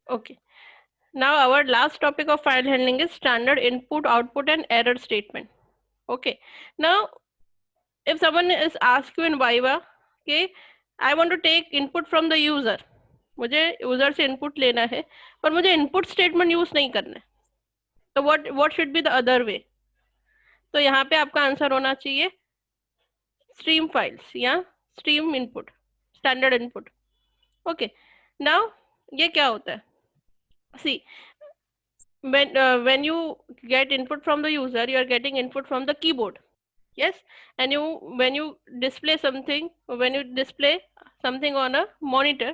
Okay. Now our last topic of file handling is standard input, output and error statement. Okay. Now if someone is asked you in Viva, okay, I want to take input from the user, मुझे user से input लेना है पर मुझे input statement use नहीं करना है, तो what should be the other way? तो यहाँ पे आपका आंसर होना चाहिए स्ट्रीम फाइल्स या stream input, standard input. Okay. Now ये क्या होता है? सी, when you get input from the user, you are getting input from the keyboard. Yes, and when you display something, when you display something on a monitor,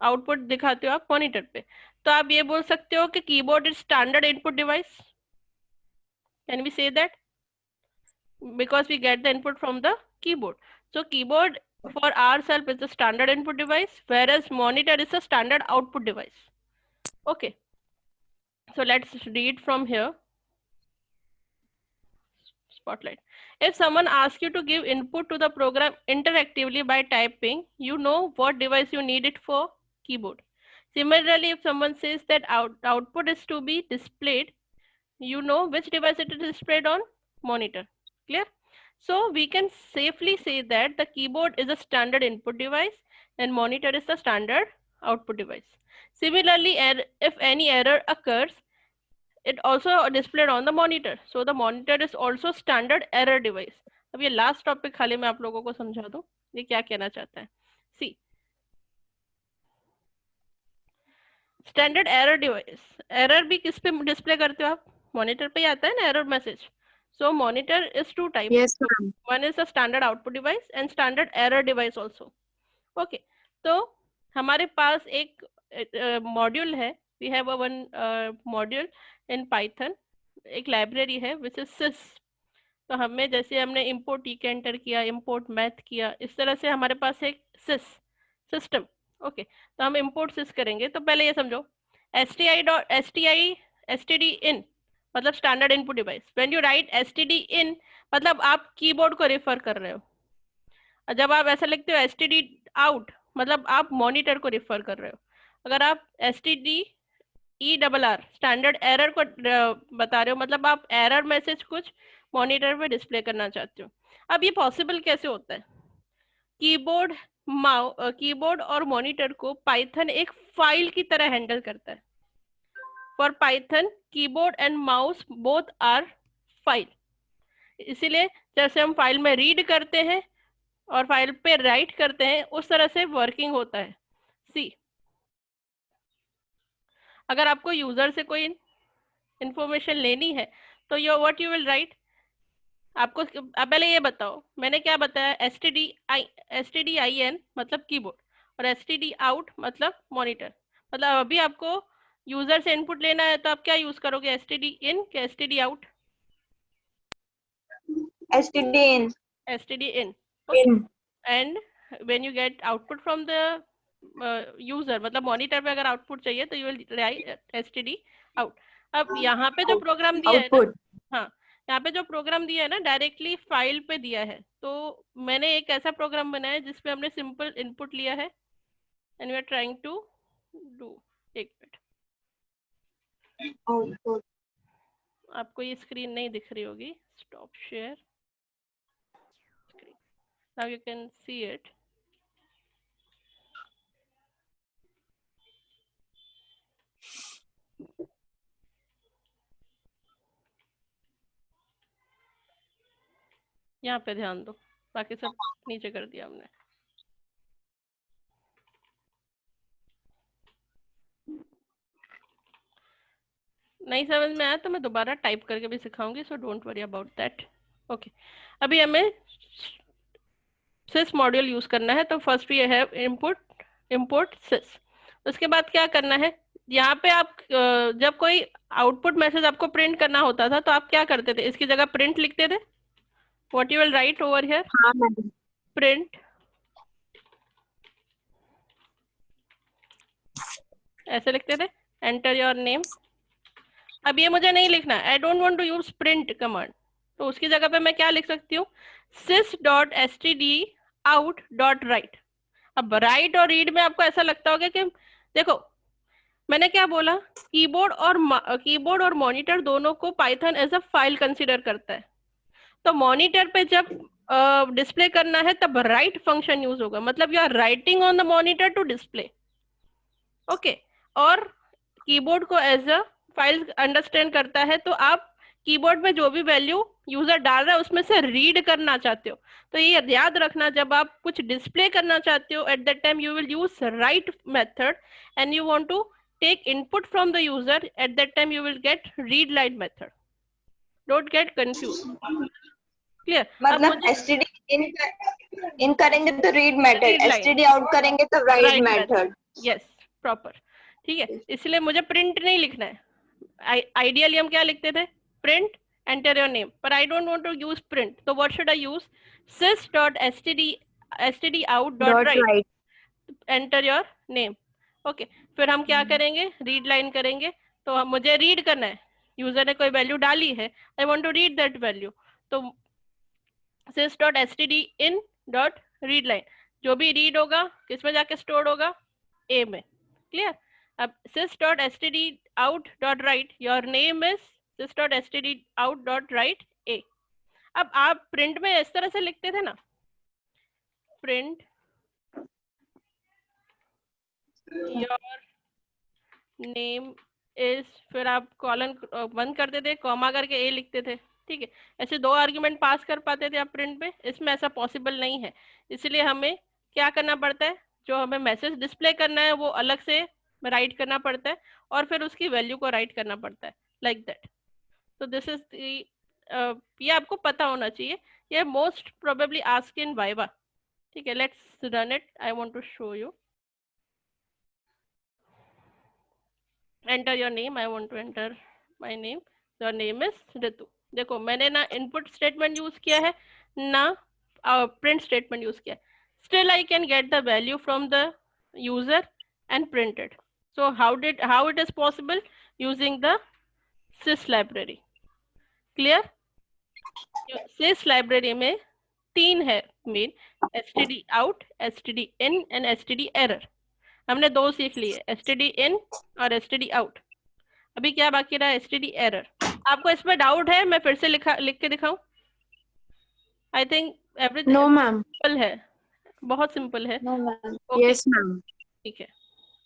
output दिखाते हो आप monitor पे, तो आप ये बोल सकते हो कि keyboard is standard input device. Can we say that? because we get the input from the keyboard. So keyboard for ourselves is the standard input device, whereas monitor is a standard output device. Okay, so let's read from here. Spotlight. If someone asks you to give input to the program interactively by typing, you know what device you need it for? Keyboard. Similarly, if someone says that output is to be displayed, you know which device it is displayed on? Monitor. Clear? So we can safely say that the keyboard is a standard input device and monitor is a standard output device. Similarly, if any error occurs, it also displayed on the monitor. So the monitor is also standard error device. अब ये last topic खाली मैं आप लोगों को समझा दूं ये क्या कहना चाहता है. See, standard error device, error भी किस पे डिस्प्ले करते हो आप? मॉनिटर पे ही आता है ना error message. So monitor is two types. Yes, ma'am. One is a standard output device and standard error device also. Okay, तो हमारे पास एक मॉड्यूल है. We have a one module in Python, एक लाइब्रेरी है which is sys. तो हमें जैसे हमने import eq एंटर किया, import math किया, इस तरह से हमारे पास एक sys सिस्टम. ओके, तो हम import sys करेंगे. तो पहले ये समझो std in मतलब standard input device. When you right std in मतलब आप कीबोर्ड को रेफर कर रहे हो. जब आप ऐसा लिखते हो std out मतलब आप मॉनिटर को रेफर कर रहे हो. अगर आप std ERR स्टैंडर्ड एरर को बता रहे हो मतलब आप एरर मैसेज कुछ मॉनिटर पे डिस्प्ले करना चाहते हो. अब ये पॉसिबल कैसे होता है? कीबोर्ड और मॉनिटर को पाइथन एक फाइल की तरह हैंडल करता है. For Python, keyboard and mouse both are file. इसीलिए जैसे हम फाइल में रीड करते हैं और फाइल पे राइट करते हैं उस तरह से वर्किंग होता है. सी, अगर आपको यूजर से कोई इंफॉर्मेशन लेनी है तो व्हाट यू विल राइट? आपको पहले ये बताओ, मैंने क्या बताया? stdin मतलब कीबोर्ड और std out मतलब मॉनिटर. मतलब अभी आपको यूजर से इनपुट लेना है तो आप क्या यूज करोगे? std in क्या std out? std in. std in. Okay. And when you get output from the user मतलब मॉनिटर पे अगर आउटपुट चाहिए तो you will write std out. अब यहाँ पे जो प्रोग्राम दिया है ना, हाँ, यहाँ पे जो प्रोग्राम दिया है ना डायरेक्टली फाइल पे दिया है. तो मैंने एक ऐसा प्रोग्राम बनाया जिसपे हमने सिंपल इनपुट लिया है and we are trying to do. एक मिनट, आपको ये स्क्रीन नहीं दिख रही होगी. Stop share screen. Now you can see it. यहाँ पे ध्यान दो, बाकी सब नीचे कर दिया हमने. नहीं समझ में आया तो मैं दोबारा टाइप करके भी सिखाऊंगी, so don't worry about that. Okay, अभी हमें sys मॉड्यूल यूज करना है. तो first we have import sys. उसके बाद क्या करना है? यहाँ पे आप जब कोई आउटपुट मैसेज आपको प्रिंट करना होता था तो आप क्या करते थे? इसकी जगह प्रिंट लिखते थे. What you will write over here? Print. ऐसे लिखते थे, एंटर योर नेम. अब ये मुझे नहीं लिखना, I don't want to use print command. तो उसकी जगह पे मैं क्या लिख सकती हूँ? sys.std out.write. अब राइट और रीड में आपको ऐसा लगता होगा कि देखो मैंने क्या बोला, कीबोर्ड और मॉनिटर दोनों को Python as a file consider करता है। तो मॉनिटर पे जब डिस्प्ले करना है तब राइट फंक्शन यूज होगा, मतलब you are writing on the monitor to display. Okay, और कीबोर्ड को एज अ फाइल अंडरस्टैंड करता है, तो आप कीबोर्ड में जो भी वैल्यू यूजर डाल रहा है उसमें से रीड करना चाहते हो, तो ये याद रखना, जब आप कुछ डिस्प्ले करना चाहते हो at that time you will use write method, and you want to take input from the user, at that time you will get read line method. Don't get confuse. Clear? अब मतलब मुझे STD in करेंगे तो read method, read line, STD out करेंगे तो write write method, method. Yes, proper. ठीक है, इसलिए मुझे प्रिंट नहीं लिखना है। आइडियली हम क्या लिखते थे, प्रिंट एंटर योर नेम, पर I don't want to use print, तो what should I use, sys dot std out dot dot write write. Enter your name. Okay, फिर हम क्या करेंगे, रीड लाइन करेंगे। तो मुझे रीड करना है, यूजर ने कोई वैल्यू डाली है, I want to read that value, तो sys dot std in dot read line, जो भी रीड होगा किस में जाके स्टोर होगा, ए में। क्लियर? अब sys dot std out dot write, your name is sys dot std out dot write a. अब आप प्रिंट में इस तरह से लिखते थे ना, प्रिंट योर नेम इज, फिर आप कॉलन बंद करते थे, कॉमा करके ए लिखते थे। ठीक है, ऐसे 2 आर्ग्यूमेंट पास कर पाते थे आप प्रिंट में, इसमें ऐसा पॉसिबल नहीं है। इसलिए हमें क्या करना पड़ता है, जो हमें मैसेज डिस्प्ले करना है वो अलग से राइट करना पड़ता है, और फिर उसकी वैल्यू को राइट करना पड़ता है, लाइक दैट। तो दिस इज ये आपको पता होना चाहिए, ये most probably ask in viva. ठीक है, let's run it, I want to show you. Enter your name, I want to enter my name, your name is Ritu. देखो मैंने ना इनपुट स्टेटमेंट यूज किया है ना प्रिंट स्टेटमेंट यूज किया है, still I can get the value from the user and print it. So how it is possible, using the sys library. Clear? sys library में 3 है main, std out, std in and std error। हमने 2 सीख लिए, std in और std out। अभी क्या बाकी रहा, std error। आपको इसमें डाउट है, मैं फिर से लिख के दिखाऊं? I think everything no ma'am. Simple है, बहुत सिंपल है। No ma'am. Okay, yes ma'am. ठीक है।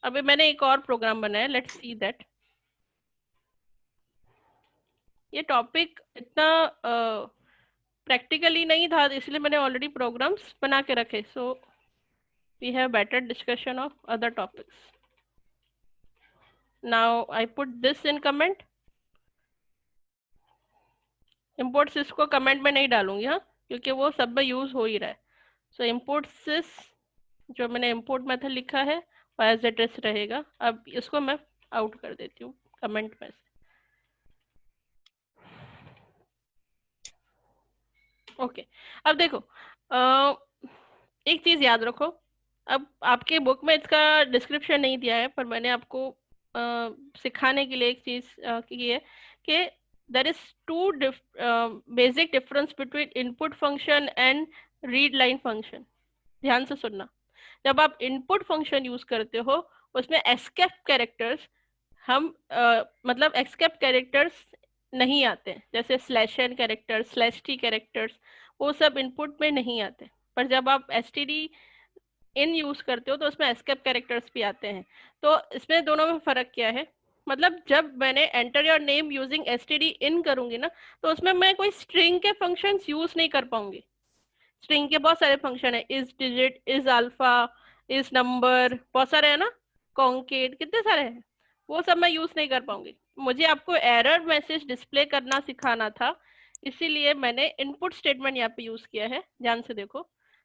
अभी मैंने एक और प्रोग्राम बनाया, लेट्स सी दैट। ये टॉपिक इतना प्रैक्टिकली नहीं था, इसलिए मैंने ऑलरेडी प्रोग्राम्स बना के रखे, so we have better discussion of other topics. Now I put this in comment, import sys को कमेंट में नहीं डालूंगी, हाँ, क्योंकि वो सब में यूज हो ही रहा है। सो इम्पोर्ट सिस, जो मैंने इम्पोर्ट मेथड लिखा है वो एज इट इज रहेगा। अब इसको मैं आउट कर देती हूँ कमेंट में से। ओके, अब देखो एक चीज याद रखो, अब आपके बुक में इसका डिस्क्रिप्शन नहीं दिया है, पर मैंने आपको सिखाने के लिए एक चीज की है कि there is 2 basic difference between input function and read line function. ध्यान से सुनना, जब आप इनपुट फंक्शन यूज करते हो उसमें एस्केप कैरेक्टर्स मतलब एस्केप कैरेक्टर्स नहीं आते, जैसे slash N character, slash T characters, वो सब इनपुट में नहीं आते। पर जब आप std इन यूज करते हो तो उसमें एस्केप कैरेक्टर्स भी आते हैं। तो इसमें दोनों में फर्क क्या है, मतलब जब मैंने enter your name using std इन करूंगी ना, तो उसमें मैं कोई स्ट्रिंग के फंक्शंस यूज नहीं कर पाऊंगी। स्ट्रिंग के बहुत सारे फंक्शन है, is digit, is alpha, is number, बहुत सारे है ना, कॉन्केट, कितने सारे हैं, वो सब मैं यूज नहीं कर पाऊंगी। मुझे आपको एरर मैसेज डिस्प्ले करना सिखाना था, इसीलिए मैंने इनपुट स्टेटमेंट यहाँ पे यूज किया है, ध्यान से देखो।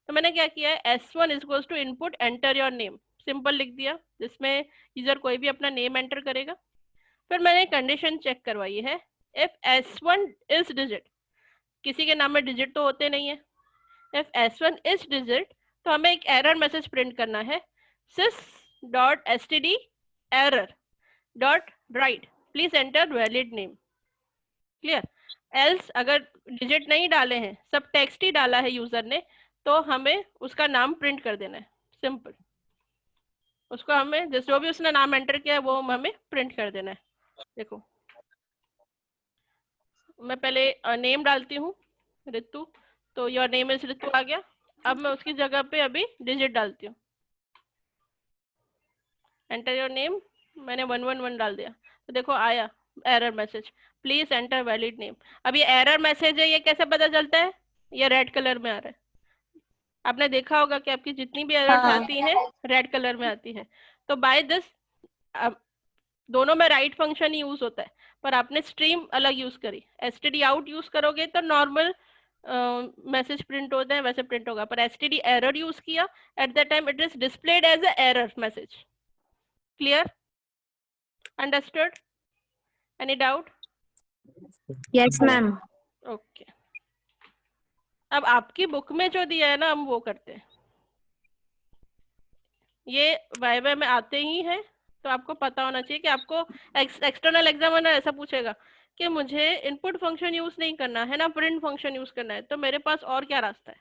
तो मैंने क्या किया है, s1 is equals to input enter your name, simple लिख दिया, जिसमें यूजर कोई भी अपना नेम एंटर करेगा। फिर मैंने कंडीशन चेक करवाई है, इफ s1 इज डिजिट, किसी के नाम में डिजिट तो होते नहीं है, if s1 is digit, तो हमें एक एरर मैसेज प्रिंट करना है, sys dot std error dot right please enter valid name. Clear? Else अगर डिजिट नहीं डाले हैं, सब टेक्स्ट ही डाला है यूजर ने, तो हमें उसका नाम प्रिंट कर देना है, सिंपल। उसको हमें जो भी उसने नाम एंटर किया है वो हमें प्रिंट कर देना है। देखो मैं पहले नेम डालती हूँ ऋतु, तो योर नेम इज ऋतु आ गया। अब मैं उसकी जगह पे अभी डिजिट डालती हूँ, एंटर योर नेम, मैंने 111 डाल दिया, तो देखो आया error message, please enter valid name. अब ये एरर मैसेज है, ये कैसे पता चलता है? ये रेड कलर में आ रहा है। आपने देखा होगा कि आपकी जितनी भी एरर्स हाँ। आती हैं रेड कलर में आती है। तो बाय दिस दोनों में राइट फंक्शन यूज होता है, पर आपने स्ट्रीम अलग यूज करी, एसटीडी आउट यूज करोगे तो नॉर्मल मैसेज प्रिंट होता है वैसे प्रिंट होगा, पर एसटीडी एरर यूज किया, at that time it is displayed as a error message. Clear? Understood? Any doubt? Yes ma'am. Okay, अब आपकी बुक में जो दिया है ना हम वो करते हैं। ये वाइवा में आते ही है, तो आपको पता होना चाहिए कि आपको एक्सटर्नल एग्जामिनर ऐसा पूछेगा कि मुझे इनपुट फंक्शन यूज नहीं करना है ना प्रिंट फंक्शन यूज करना है, तो मेरे पास और क्या रास्ता है?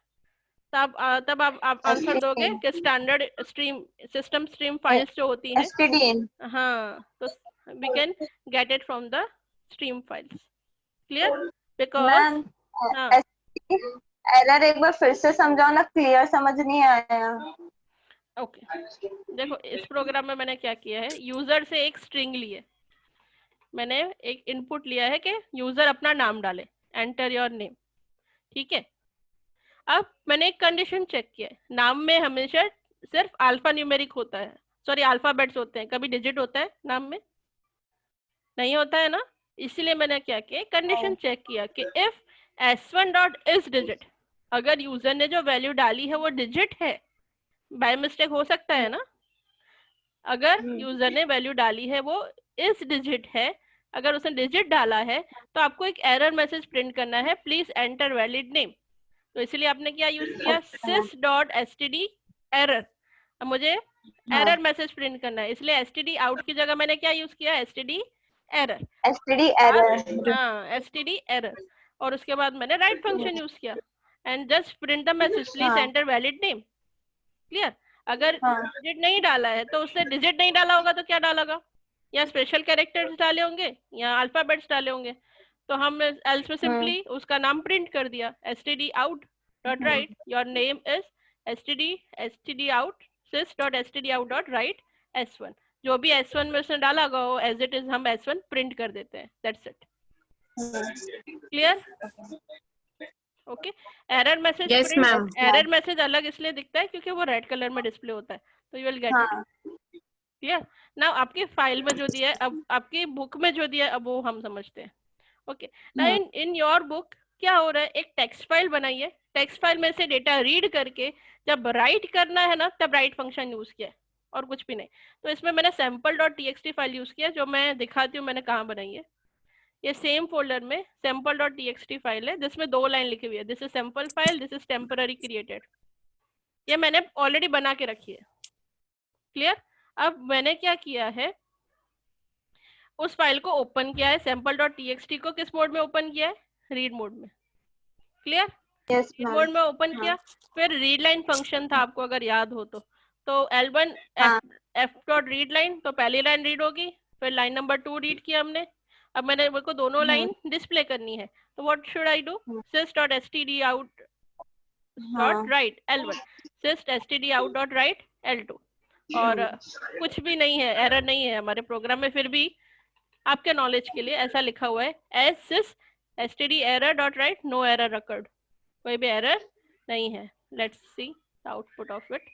तब आप आंसर दोगे कि standard stream system stream files जो होती हैं, STDN। हाँ, तो we can get it from the stream files. Clear? Because ma'am हाँ एरर एक बार फिर से समझाओ ना, क्लियर समझ नहीं आया। ओके देखो इस प्रोग्राम में मैंने क्या किया है, यूजर से एक स्ट्रिंग ली है, मैंने एक इनपुट लिया है कि यूजर अपना नाम डाले, एंटर योर नेम, ठीक है। अब मैंने एक कंडीशन चेक किया है, नाम में हमेशा सिर्फ अल्फा न्यूमेरिक होता है, सॉरी अल्फाबेट्स होते हैं, कभी डिजिट होता है नाम में? नहीं होता है ना। इसीलिए मैंने क्या किया, कंडीशन चेक किया कि if s1 dot is digit, अगर यूजर ने जो वैल्यू डाली है वो डिजिट है, बाय मिस्टेक हो सकता है ना, अगर यूजर ने वैल्यू डाली है वो इस डिजिट है, अगर उसने डिजिट डाला है तो आपको एक एरर मैसेज प्रिंट करना है, प्लीज एंटर वैलिड नेम। तो इसलिए आपने क्या यूज किया, sys डॉट std एरर। अब मुझे एरर मैसेज प्रिंट करना है, इसलिए std आउट की जगह मैंने क्या यूज किया, std एरर। STD error. हाँ std एरर, और उसके बाद मैंने राइट फंक्शन यूज किया and just print the message, please enter valid name. Clear? अगर डिजिट नहीं डाला है तो उसने डिजिट नहीं डाला होगा तो क्या डालेगा, या स्पेशल कैरेक्टर्स डाले होंगे या अल्फाबेट्स डाले होंगे, तो हम एल्स में सिंपली उसका नाम प्रिंट कर दिया, std out dot write your name is std out sys dot std out dot write s1, जो भी s1 में उसने डाला होगा वो एज इट इज हम s1 प्रिंट कर देते हैं, that's it. Clear? Okay, error message Yes, ma'am. Error message अलग इसलिए दिखता है क्योंकि वो रेड कलर में डिस्प्ले होता है, तो you will get it. Clear? Now आपकी फाइल में जो दिया है, अब आपकी बुक में जो दिया है अब वो हम समझते हैं। Okay, now in your book क्या हो रहा है, एक टेक्स्ट फाइल बनाई है, टेक्स्ट फाइल में से डेटा रीड करके जब राइट करना है ना तब राइट फंक्शन यूज किया है, और कुछ भी नहीं। तो इसमें मैंने sample.txt फाइल यूज किया, जो मैं दिखाती हूँ मैंने कहाँ बनाई है। ये सेम फोल्डर में sample.txt फाइल है जिसमें 2 लाइन लिखी हुई है, this is sample file, this is temporary created, ये मैंने ऑलरेडी बना के रखी है। क्लियर? अब मैंने क्या किया है, उस फाइल को ओपन किया है, sample.txt को किस मोड में ओपन किया है, रीड मोड में। क्लियर? रीड मोड में ओपन किया, फिर रीड लाइन फंक्शन था आपको अगर याद हो तो L1 f dot read line, तो पहली लाइन रीड होगी, फिर लाइन नंबर 2 रीड किया हमने। अब मैंने मेरे को दोनों लाइन डिस्प्ले करनी है, तो what should I do, sys dot std out dot right L1, sys std out dot right L2, और कुछ भी नहीं है, एरर नहीं है हमारे प्रोग्राम में, फिर भी आपके नॉलेज के लिए ऐसा लिखा हुआ है as sys std error dot write no error occurred, कोई भी एरर नहीं है। Let's see the output of it,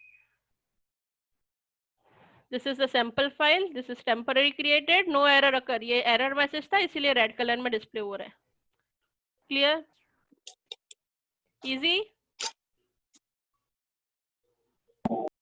this is the sample file, this is temporary created, no error occur, ये एरर मैसेज था इसीलिए रेड कलर में display हो रहा है। क्लियर? इजी?